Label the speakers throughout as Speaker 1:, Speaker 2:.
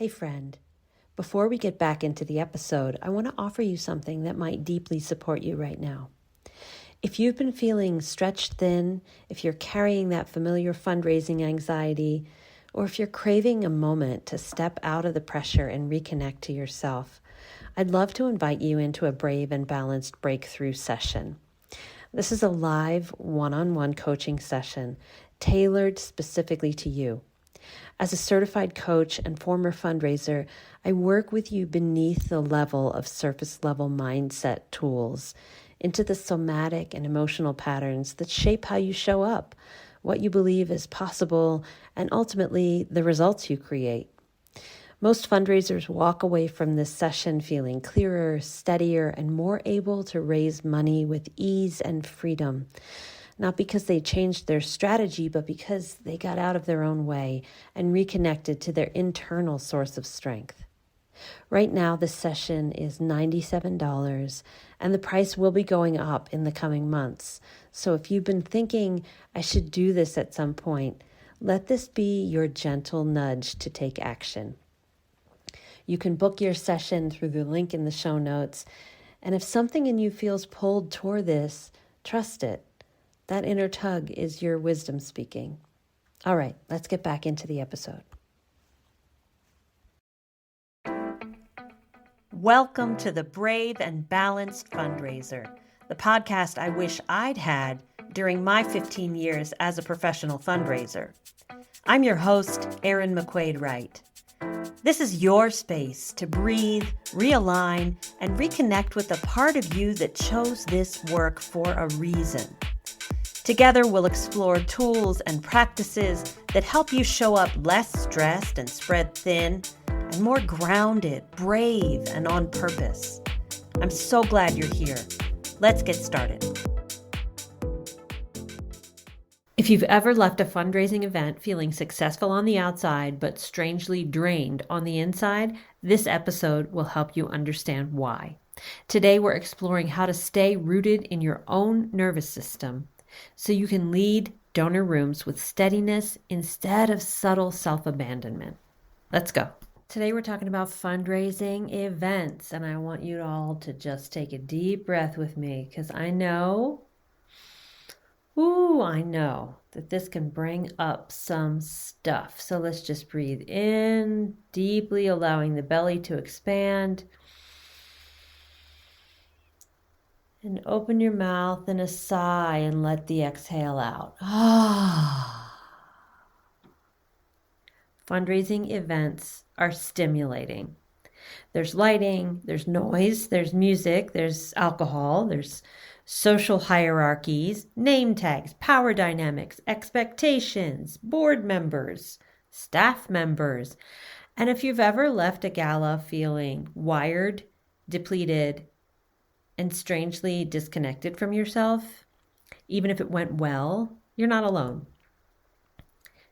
Speaker 1: Hey friend, before we get back into the episode, I want to offer you something that might deeply support you right now. If you've been feeling stretched thin, if you're carrying that familiar fundraising anxiety, or if you're craving a moment to step out of the pressure and reconnect to yourself, I'd love to invite you into a Brave and Balanced breakthrough session. This is a live one-on-one coaching session tailored specifically to you. As a certified coach and former fundraiser, I work with you beneath the level of surface level mindset tools into the somatic and emotional patterns that shape how you show up, what you believe is possible, and ultimately the results you create. Most fundraisers walk away from this session feeling clearer, steadier, and more able to raise money with ease and freedom. Not because they changed their strategy, but because they got out of their own way and reconnected to their internal source of strength. Right now, this session is $97, and the price will be going up in the coming months. So if you've been thinking, I should do this at some point, let this be your gentle nudge to take action. You can book your session through the link in the show notes, and if something in you feels pulled toward this, trust it. That inner tug is your wisdom speaking. All right, let's get back into the episode. Welcome to the Brave and Balanced Fundraiser, the podcast I wish I'd had during my 15 years as a professional fundraiser. I'm your host, Erin McQuaid-Wright. This is your space to breathe, realign, and reconnect with the part of you that chose this work for a reason. Together, we'll explore tools and practices that help you show up less stressed and spread thin, and more grounded, brave, and on purpose. I'm so glad you're here. Let's get started. If you've ever left a fundraising event feeling successful on the outside but strangely drained on the inside, this episode will help you understand why. Today, we're exploring how to stay rooted in your own nervous system so you can lead donor rooms with steadiness instead of subtle self-abandonment. Let's go. Today we're talking about fundraising events, and I want you all to just take a deep breath with me because I know that this can bring up some stuff. So let's just breathe in deeply, allowing the belly to expand. And open your mouth in a sigh and let the exhale out. Fundraising events are stimulating. There's lighting, there's noise, there's music, there's alcohol, there's social hierarchies, name tags, power dynamics, expectations, board members, staff members. And if you've ever left a gala feeling wired, depleted, and strangely disconnected from yourself, even if it went well, you're not alone.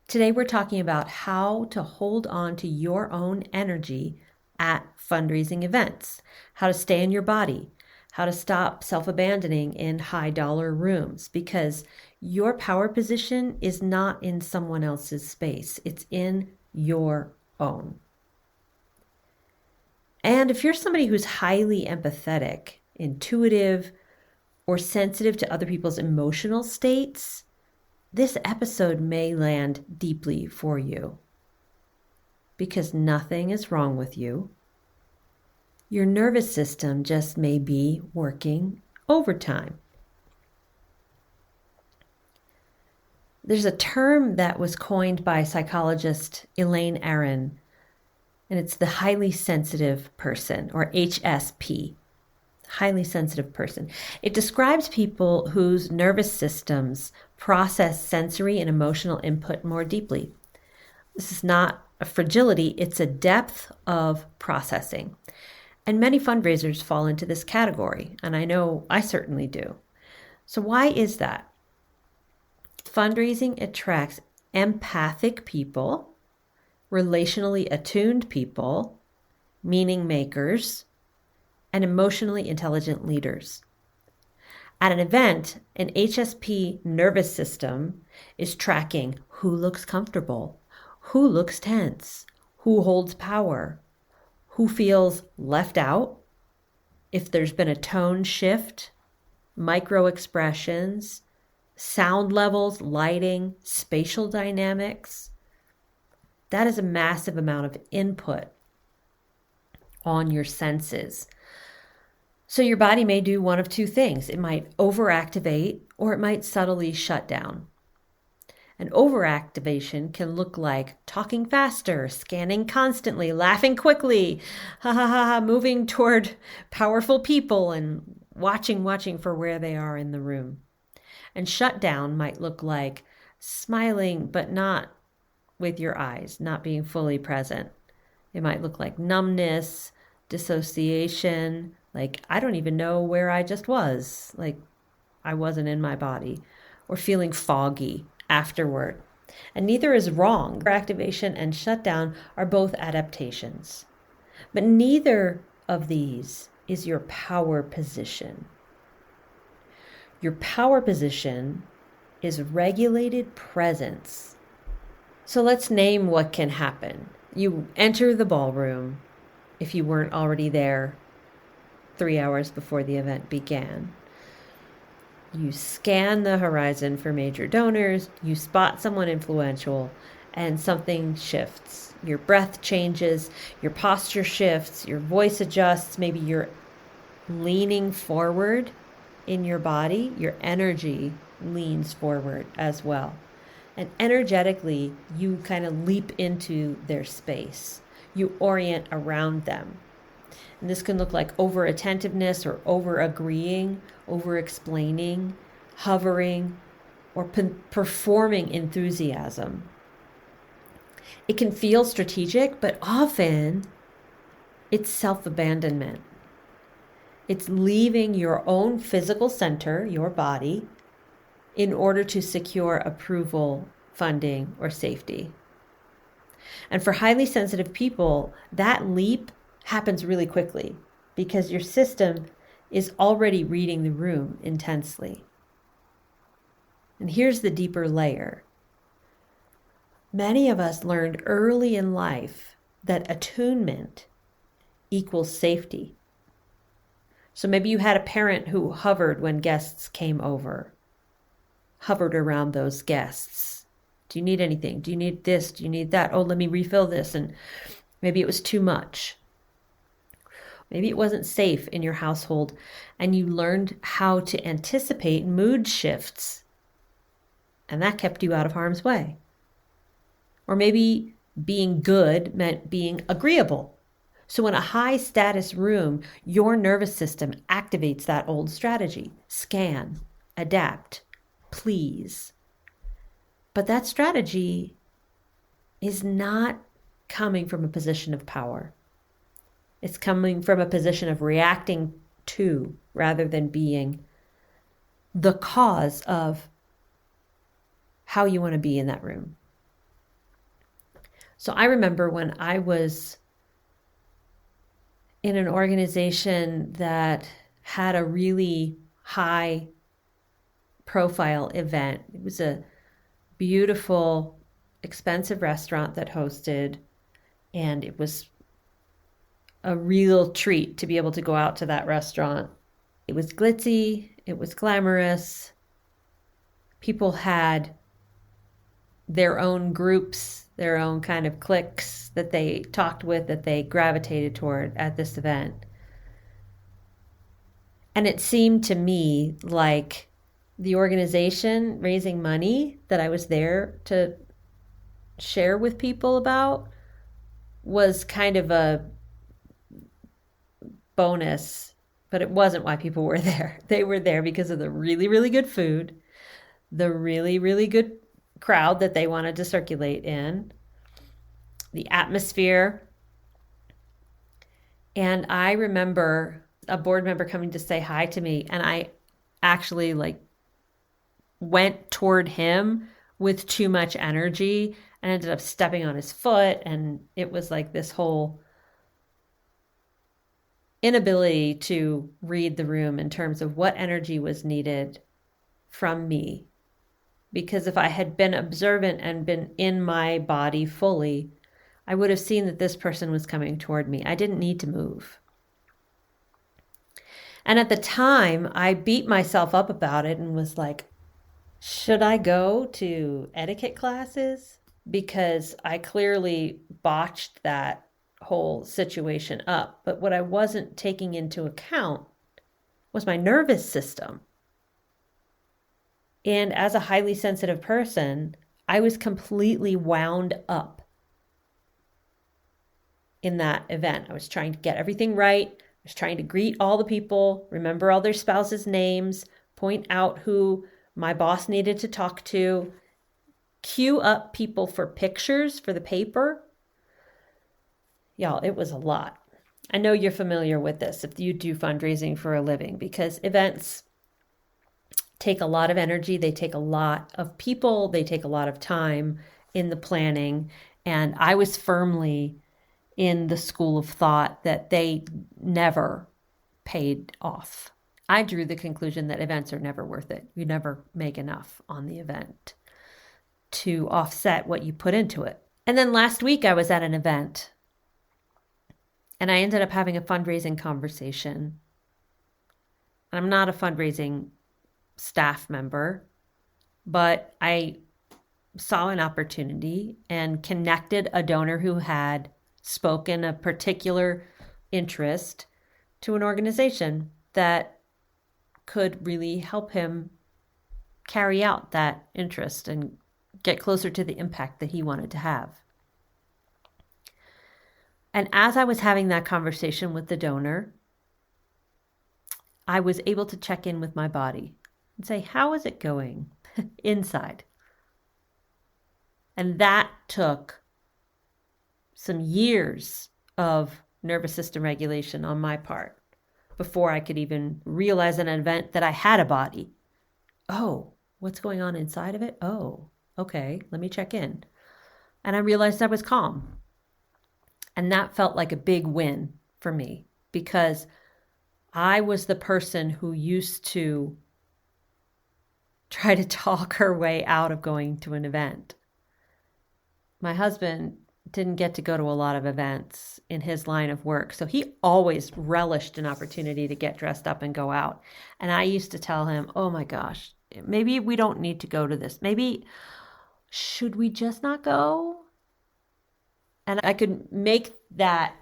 Speaker 1: Today, we're talking about how to hold on to your own energy at fundraising events, how to stay in your body, how to stop self-abandoning in high-dollar rooms, because your power position is not in someone else's space. It's in your own. And if you're somebody who's highly empathetic, intuitive, or sensitive to other people's emotional states, this episode may land deeply for you because nothing is wrong with you. Your nervous system just may be working overtime. There's a term that was coined by psychologist Erin, and it's the highly sensitive person, or HSP. Highly sensitive person. It describes people whose nervous systems process sensory and emotional input more deeply. This is not a fragility, it's a depth of processing. And many fundraisers fall into this category, and I know I certainly do. So why is that? Fundraising attracts empathic people, relationally attuned people, meaning makers, and emotionally intelligent leaders. At an event, an HSP nervous system is tracking who looks comfortable, who looks tense, Who holds power? Who feels left out? If there's been a tone shift, micro expressions, sound levels, lighting, spatial dynamics, that is a massive amount of input on your senses. So your body may do one of two things. It might overactivate or it might subtly shut down. And overactivation can look like talking faster, scanning constantly, laughing quickly, ha ha ha, ha, moving toward powerful people and watching for where they are in the room. And shut down might look like smiling, but not with your eyes, not being fully present. It might look like numbness, dissociation, like I don't even know where I just was, like I wasn't in my body, or feeling foggy afterward. And neither is wrong. Activation and shutdown are both adaptations. But neither of these is your power position. Your power position is regulated presence. So let's name what can happen. You enter the ballroom, if you weren't already there 3 hours before the event began. You scan the horizon for major donors, you spot someone influential, and something shifts. Your breath changes, your posture shifts, your voice adjusts, maybe you're leaning forward in your body, your energy leans forward as well. And energetically, you kind of leap into their space. You orient around them. And this can look like over-attentiveness or over-agreeing, over-explaining, hovering, or performing enthusiasm. It can feel strategic, but often it's self-abandonment. It's leaving your own physical center, your body, in order to secure approval, funding, or safety. And for highly sensitive people, that leap happens really quickly because your system is already reading the room intensely. And here's the deeper layer. Many of us learned early in life that attunement equals safety. So maybe you had a parent who hovered when guests came over, hovered around those guests. Do you need anything? Do you need this? Do you need that? Oh, let me refill this. And maybe it was too much. Maybe it wasn't safe in your household and you learned how to anticipate mood shifts. And that kept you out of harm's way. Or maybe being good meant being agreeable. So in a high status room, your nervous system activates that old strategy. Scan, adapt, please. But that strategy is not coming from a position of power. It's coming from a position of reacting to rather than being the cause of how you want to be in that room. So I remember when I was in an organization that had a really high profile event. It was a beautiful, expensive restaurant that hosted, and it was a real treat to be able to go out to that restaurant. It was glitzy, it was glamorous. People had their own groups, their own kind of cliques that they talked with, that they gravitated toward at this event. And it seemed to me like the organization raising money that I was there to share with people about was kind of a bonus, but it wasn't why people were there. They were there because of the really, really good food, the really, really good crowd that they wanted to circulate in, the atmosphere. And I remember a board member coming to say hi to me, and I actually went toward him with too much energy and ended up stepping on his foot. And it was like this whole inability to read the room in terms of what energy was needed from me. Because if I had been observant and been in my body fully, I would have seen that this person was coming toward me. I didn't need to move. And at the time, I beat myself up about it and was like, should I go to etiquette classes? Because I clearly botched that whole situation up. But what I wasn't taking into account was my nervous system. And as a highly sensitive person, I was completely wound up in that event. I was trying to get everything right. I was trying to greet all the people, remember all their spouses' names, point out who my boss needed to talk to, queue up people for pictures for the paper. Y'all, it was a lot. I know you're familiar with this if you do fundraising for a living, because events take a lot of energy. They take a lot of people. They take a lot of time in the planning. And I was firmly in the school of thought that they never paid off. I drew the conclusion that events are never worth it. You never make enough on the event to offset what you put into it. And then last week I was at an event and I ended up having a fundraising conversation. I'm not a fundraising staff member, but I saw an opportunity and connected a donor who had spoken a particular interest to an organization that could really help him carry out that interest and get closer to the impact that he wanted to have. And as I was having that conversation with the donor, I was able to check in with my body and say, how is it going inside? And that took some years of nervous system regulation on my part before I could even realize in an event that I had a body. Oh, what's going on inside of it? Oh, okay, let me check in. And I realized I was calm. And that felt like a big win for me because I was the person who used to try to talk her way out of going to an event. My husband didn't get to go to a lot of events in his line of work, so he always relished an opportunity to get dressed up and go out. And I used to tell him, oh my gosh, maybe we don't need to go to this. Maybe should we just not go? And I could make that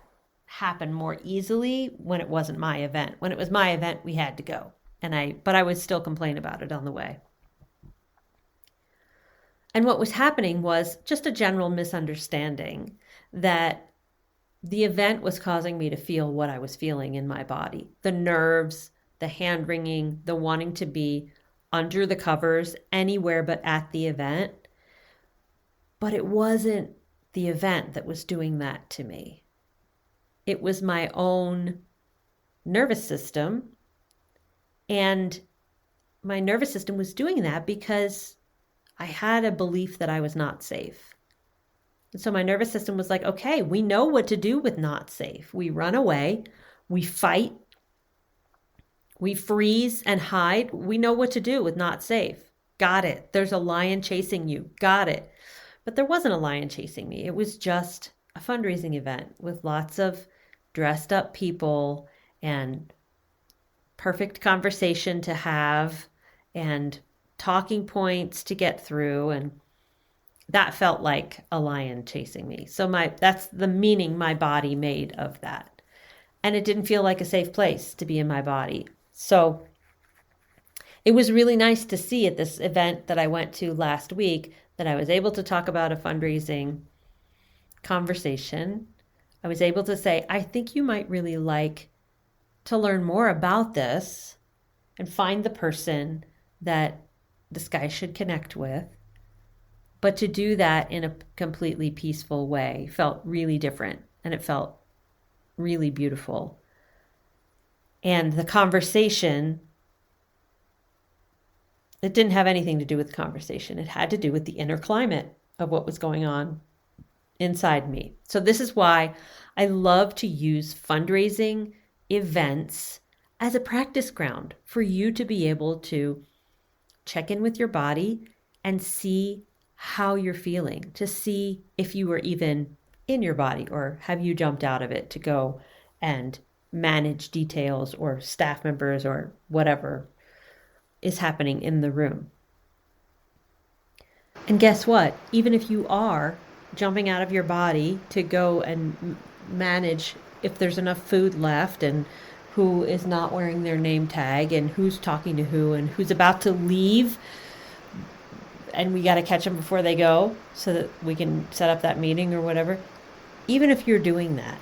Speaker 1: happen more easily when it wasn't my event. When it was my event, we had to go. But I would still complain about it on the way. And what was happening was just a general misunderstanding that the event was causing me to feel what I was feeling in my body. The nerves, the hand wringing, the wanting to be under the covers anywhere but at the event. But it wasn't the event that was doing that to me. It was my own nervous system. And my nervous system was doing that because I had a belief that I was not safe. And so my nervous system was like, okay, we know what to do with not safe. We run away, we fight, we freeze and hide. We know what to do with not safe. Got it. There's a lion chasing you. Got it. But there wasn't a lion chasing me. It was just a fundraising event with lots of dressed up people and perfect conversation to have and talking points to get through. And that felt like a lion chasing me. So that's the meaning my body made of that. And it didn't feel like a safe place to be in my body. So it was really nice to see at this event that I went to last week that I was able to talk about a fundraising conversation. I was able to say, I think you might really like to learn more about this and find the person that this guy should connect with. But to do that in a completely peaceful way felt really different, and it felt really beautiful. And the conversation, it didn't have anything to do with the conversation. It had to do with the inner climate of what was going on inside me. So this is why I love to use fundraising events as a practice ground for you to be able to check in with your body and see how you're feeling, to see if you are even in your body, or have you jumped out of it to go and manage details or staff members or whatever is happening in the room? And guess what? Even if you are jumping out of your body to go and manage if there's enough food left and who is not wearing their name tag and who's talking to who and who's about to leave, and we got to catch them before they go so that we can set up that meeting or whatever. Even if you're doing that,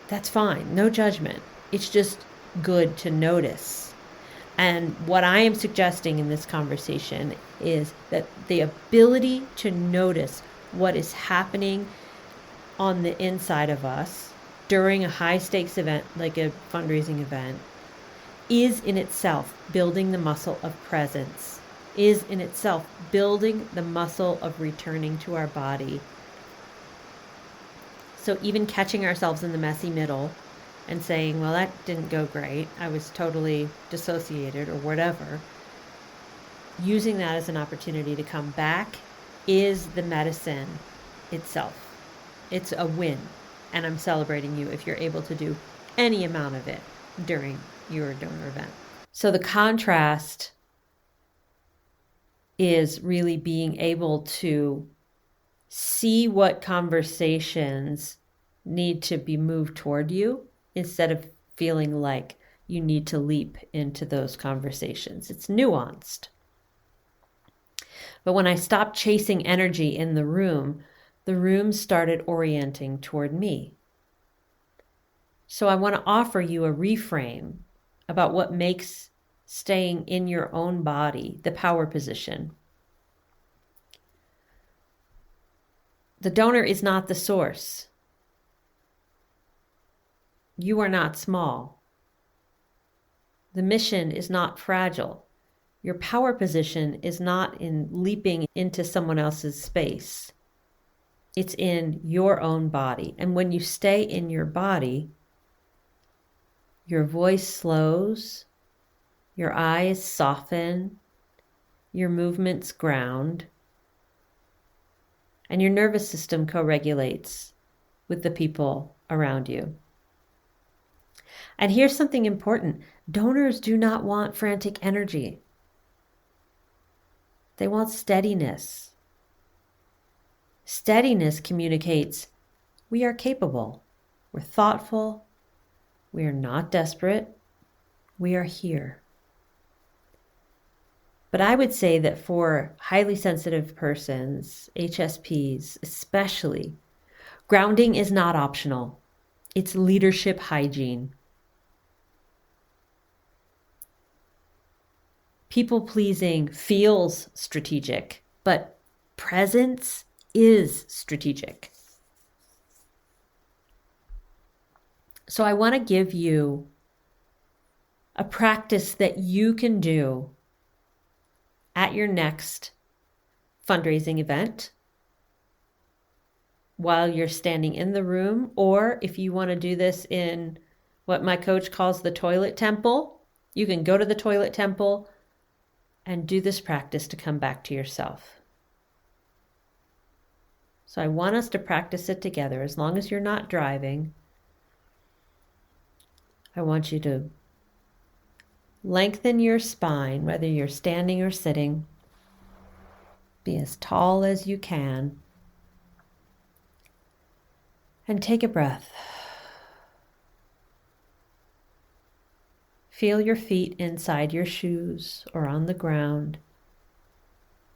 Speaker 1: that's fine. No judgment. It's just good to notice. And what I am suggesting in this conversation is that the ability to notice what is happening on the inside of us during a high stakes event like a fundraising event is in itself building the muscle of presence, is in itself building the muscle of returning to our body. So even catching ourselves in the messy middle and saying, well, that didn't go great, I was totally dissociated or whatever, using that as an opportunity to come back is the medicine itself. It's a win. And I'm celebrating you if you're able to do any amount of it during your donor event. So the contrast is really being able to see what conversations need to be moved toward you instead of feeling like you need to leap into those conversations. It's nuanced. But when I stopped chasing energy in the room started orienting toward me. So I want to offer you a reframe about what makes staying in your own body the power position. The donor is not the source. You are not small. The mission is not fragile. Your power position is not in leaping into someone else's space. It's in your own body. And when you stay in your body, your voice slows, your eyes soften, your movements ground, and your nervous system co-regulates with the people around you. And here's something important. Donors do not want frantic energy. They want steadiness. Steadiness communicates we are capable, we're thoughtful, we are not desperate, we are here. But I would say that for highly sensitive persons, HSPs especially, grounding is not optional. It's leadership hygiene. People pleasing feels strategic, but presence is strategic. So I want to give you a practice that you can do at your next fundraising event while you're standing in the room, or if you want to do this in what my coach calls the toilet temple, you can go to the toilet temple and do this practice to come back to yourself. So I want us to practice it together. As long as you're not driving, I want you to lengthen your spine, whether you're standing or sitting. Be as tall as you can. And take a breath. Feel your feet inside your shoes or on the ground,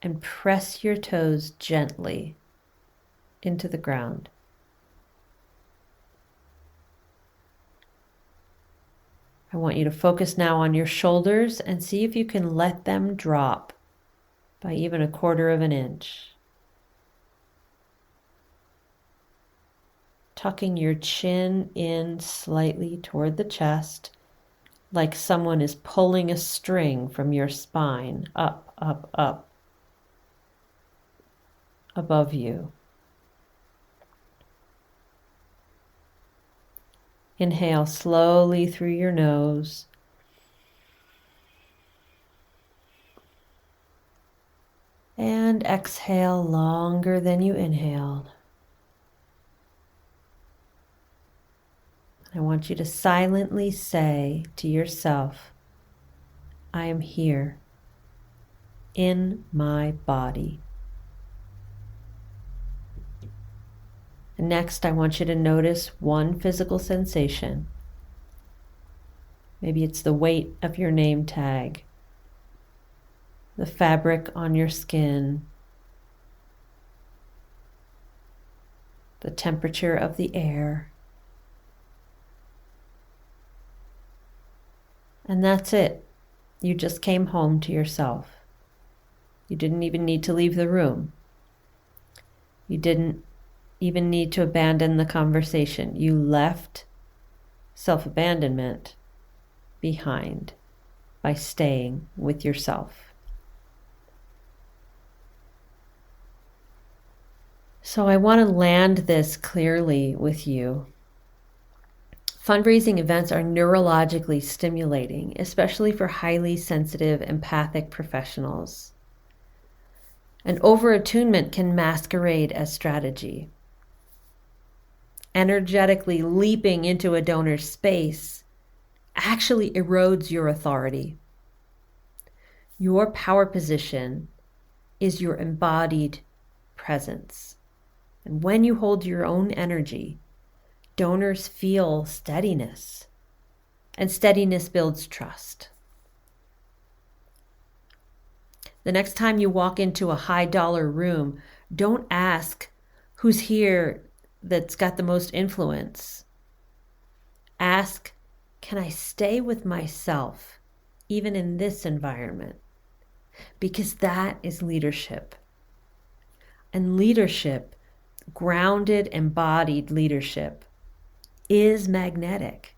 Speaker 1: and press your toes gently into the ground. I want you to focus now on your shoulders and see if you can let them drop by even 1/4 of an inch. Tucking your chin in slightly toward the chest, like someone is pulling a string from your spine up, up, up, above you. Inhale slowly through your nose. And exhale longer than you inhaled. I want you to silently say to yourself, I am here in my body. And next, I want you to notice one physical sensation. Maybe it's the weight of your name tag, the fabric on your skin, the temperature of the air. And that's it. You just came home to yourself. You didn't even need to leave the room. You didn't even need to abandon the conversation. You left self-abandonment behind by staying with yourself. So I want to land this clearly with you. Fundraising events are neurologically stimulating, especially for highly sensitive, empathic professionals. And over-attunement can masquerade as strategy. Energetically leaping into a donor's space actually erodes your authority. Your power position is your embodied presence. And when you hold your own energy, donors feel steadiness, and steadiness builds trust. The next time you walk into a high-dollar room, don't ask who's here that's got the most influence. Ask, can I stay with myself even in this environment? Because that is leadership. And leadership, grounded, embodied leadership, is magnetic.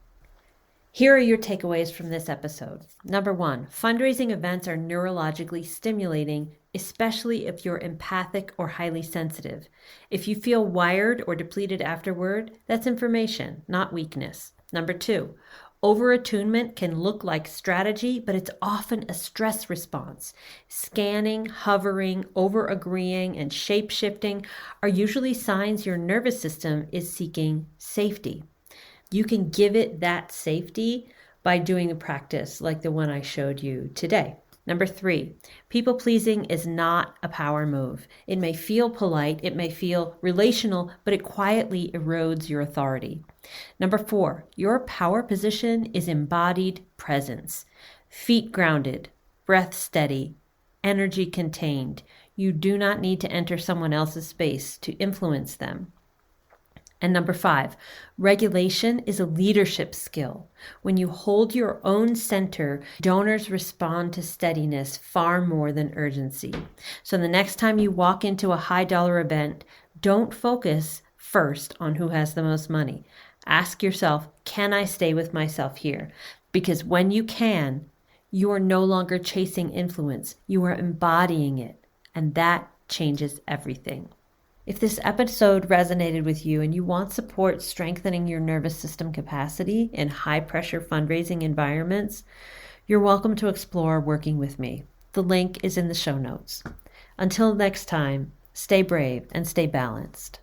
Speaker 1: Here are your takeaways from this episode. Number 1, fundraising events are neurologically stimulating, especially if you're empathic or highly sensitive. If you feel wired or depleted afterward, that's information, not weakness. Number 2, over-attunement can look like strategy, but it's often a stress response. Scanning, hovering, over-agreeing, and shape-shifting are usually signs your nervous system is seeking safety. You can give it that safety by doing a practice like the one I showed you today. Number 3, people-pleasing is not a power move. It may feel polite, it may feel relational, but it quietly erodes your authority. Number 4, your power position is embodied presence. Feet grounded, breath steady, energy contained. You do not need to enter someone else's space to influence them. And number 5, regulation is a leadership skill. When you hold your own center, donors respond to steadiness far more than urgency. So the next time you walk into a high-dollar event, don't focus first on who has the most money. Ask yourself, can I stay with myself here? Because when you can, you are no longer chasing influence. You are embodying it, and that changes everything. If this episode resonated with you and you want support strengthening your nervous system capacity in high-pressure fundraising environments, you're welcome to explore working with me. The link is in the show notes. Until next time, stay brave and stay balanced.